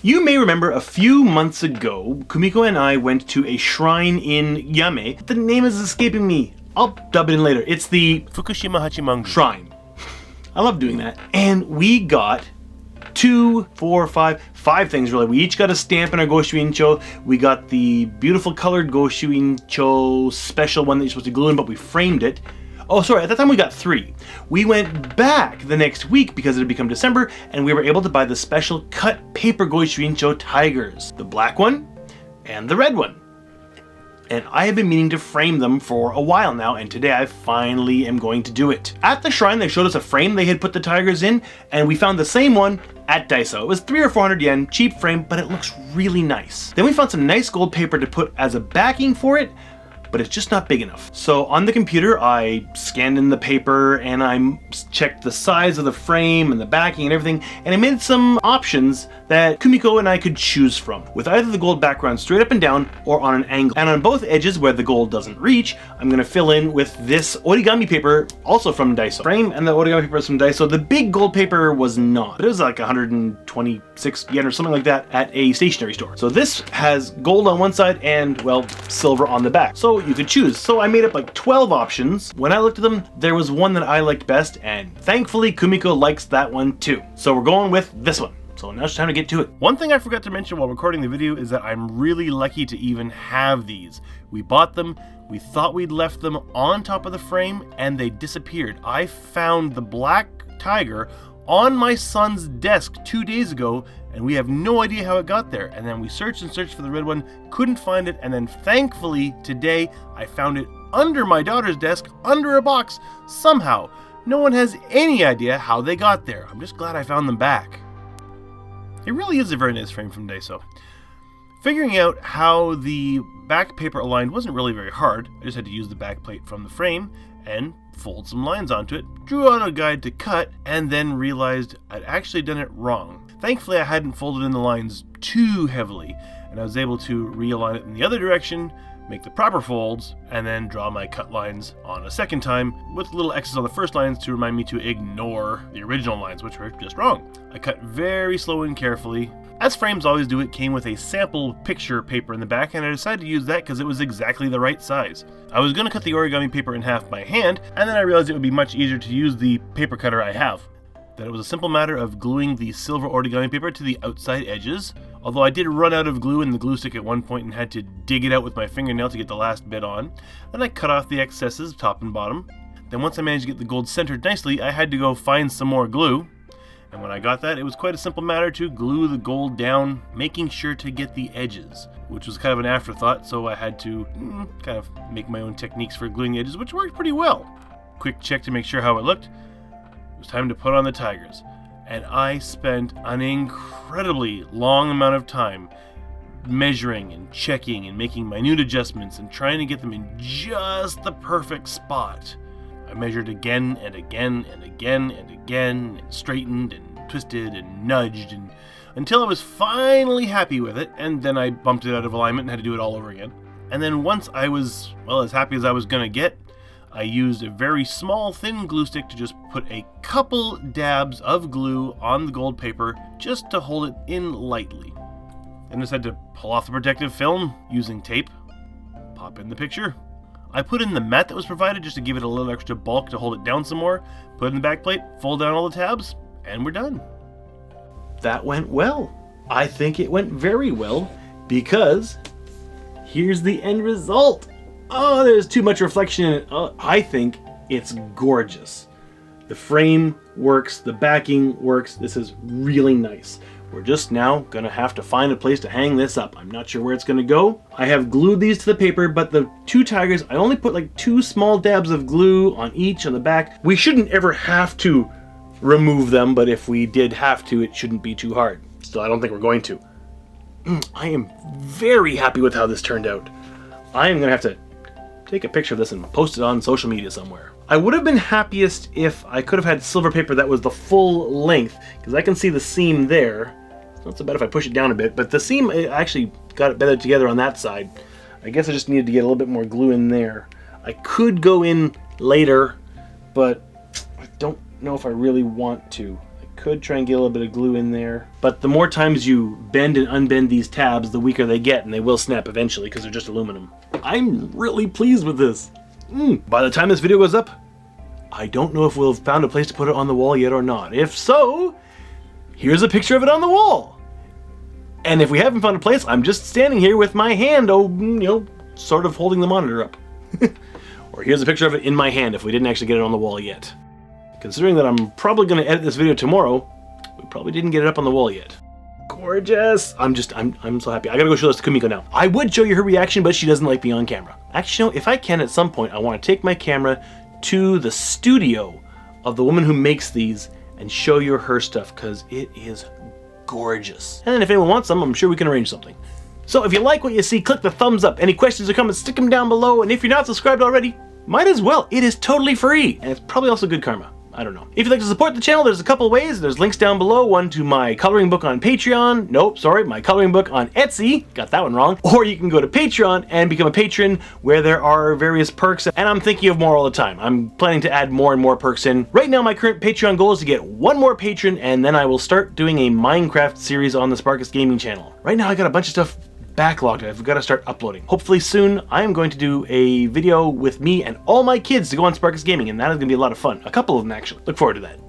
You may remember a few months ago, Kumiko and I went to a shrine in Yame. The name is escaping me. I'll dub it in later. It's the Fukushima Hachimangu Shrine. I love doing that. And we got 2, 4, 5 things really. We each got a stamp in our Goshuin. We got the beautiful colored Goshuin special one that you're supposed to glue in, but we framed it. Oh, sorry, at that time we got 3. We went back the next week because it had become December, and we were able to buy the special cut paper Goshuin tigers. The black one and the red one. And I have been meaning to frame them for a while now, and today I finally am going to do it. At the shrine, they showed us a frame they had put the tigers in, and we found the same one at Daiso. It was 300 or 400 yen, cheap frame, but it looks really nice. Then we found some nice gold paper to put as a backing for it, but it's just not big enough. So on the computer, I scanned in the paper and I checked the size of the frame and the backing and everything, and I made some options that Kumiko and I could choose from, with either the gold background straight up and down or on an angle. And on both edges where the gold doesn't reach, I'm gonna fill in with this origami paper, also from Daiso. Frame and the origami paper is from Daiso. The big gold paper was not, but it was like 126 yen or something like that at a stationery store. So this has gold on one side and, well, silver on the back. So you could choose. So I made up like 12 options. When I looked at them, there was one that I liked best, and thankfully Kumiko likes that one too. So we're going with this one. So now it's time to get to it. One thing I forgot to mention while recording the video is that I'm really lucky to even have these. We bought them, we thought we'd left them on top of the frame, and they disappeared. I found the black tiger on my son's desk 2 days ago, and we have no idea how it got there. And then we searched and searched for the red one, couldn't find it, and then thankfully today I found it under my daughter's desk, under a box, somehow. No one has any idea how they got there. I'm just glad I found them back. It really is a very nice frame from Daiso. Figuring out how the back paper aligned wasn't really very hard. I just had to use the back plate from the frame and fold some lines onto it, drew out a guide to cut, and then realized I'd actually done it wrong. Thankfully I hadn't folded in the lines too heavily, and I was able to realign it in the other direction, make the proper folds, and then draw my cut lines on a second time with little X's on the first lines to remind me to ignore the original lines, which were just wrong. I cut very slow and carefully. As frames always do, it came with a sample picture paper in the back, and I decided to use that because it was exactly the right size. I was going to cut the origami paper in half by hand, and then I realized it would be much easier to use the paper cutter I have. That it was a simple matter of gluing the silver origami paper to the outside edges, although I did run out of glue in the glue stick at one point and had to dig it out with my fingernail to get the last bit on. Then I cut off the excesses top and bottom. Then once I managed to get the gold centered nicely, I had to go find some more glue. And when I got that, it was quite a simple matter to glue the gold down, making sure to get the edges, which was kind of an afterthought, so I had to kind of make my own techniques for gluing the edges, which worked pretty well. Quick check to make sure how it looked. It was time to put on the tigers, and I spent an incredibly long amount of time measuring and checking and making minute adjustments and trying to get them in just the perfect spot. I measured again and again and again and again, and straightened and twisted and nudged and until I was finally happy with it, and then I bumped it out of alignment and had to do it all over again. And then once I was, well, as happy as I was gonna get, I used a very small thin glue stick to just put a couple dabs of glue on the gold paper just to hold it in lightly. Then I just had to pull off the protective film using tape, pop in the picture. I put in the mat that was provided just to give it a little extra bulk to hold it down some more, put it in the back plate, fold down all the tabs, and we're done. That went well. I think it went very well because here's the end result. Oh, there's too much reflection in it. I think it's gorgeous. The frame works, the backing works. This is really nice. We're just now gonna have to find a place to hang this up. I'm not sure where it's gonna go. I have glued these to the paper, but the 2 tigers, I only put like 2 small dabs of glue on each on the back. We shouldn't ever have to remove them, but if we did have to, it shouldn't be too hard. Still, I don't think we're going to. I am very happy with how this turned out. I am gonna have to take a picture of this and post it on social media somewhere. I would have been happiest if I could have had silver paper that was the full length, because I can see the seam there. It's not so bad if I push it down a bit, but the seam, I actually got it better together on that side. I guess I just needed to get a little bit more glue in there. I could go in later, but I don't know if I really want to. I Could try and get a little bit of glue in there. But the more times you bend and unbend these tabs, the weaker they get, and they will snap eventually because they're just aluminum. I'm really pleased with this. By the time this video goes up, I don't know if we'll have found a place to put it on the wall yet or not. If so, here's a picture of it on the wall. And if we haven't found a place, I'm just standing here with my hand, sort of holding the monitor up. Or here's a picture of it in my hand if we didn't actually get it on the wall yet. Considering that I'm probably going to edit this video tomorrow, we probably didn't get it up on the wall yet. Gorgeous! I'm so happy. I gotta go show this to Kumiko now. I would show you her reaction, but she doesn't like being on camera. Actually, no, if I can at some point, I want to take my camera to the studio of the woman who makes these and show you her stuff, because it is gorgeous. And then if anyone wants some, I'm sure we can arrange something. So if you like what you see, click the thumbs up. Any questions or comments, stick them down below. And if you're not subscribed already, might as well. It is totally free. And it's probably also good karma. I don't know. If you'd like to support the channel, there's a couple ways. There's links down below. One to my coloring book on Patreon. Nope, sorry, my coloring book on Etsy. Got that one wrong. Or you can go to Patreon and become a patron, where there are various perks. And I'm thinking of more all the time. I'm planning to add more and more perks in. Right now, my current Patreon goal is to get one more patron, and then I will start doing a Minecraft series on the Sparkuus Gaming channel. Right now, I got a bunch of stuff backlogged. I've got to start uploading. Hopefully soon, I am going to do a video with me and all my kids to go on Sparkuus Gaming, and that is going to be a lot of fun. A couple of them, actually. Look forward to that.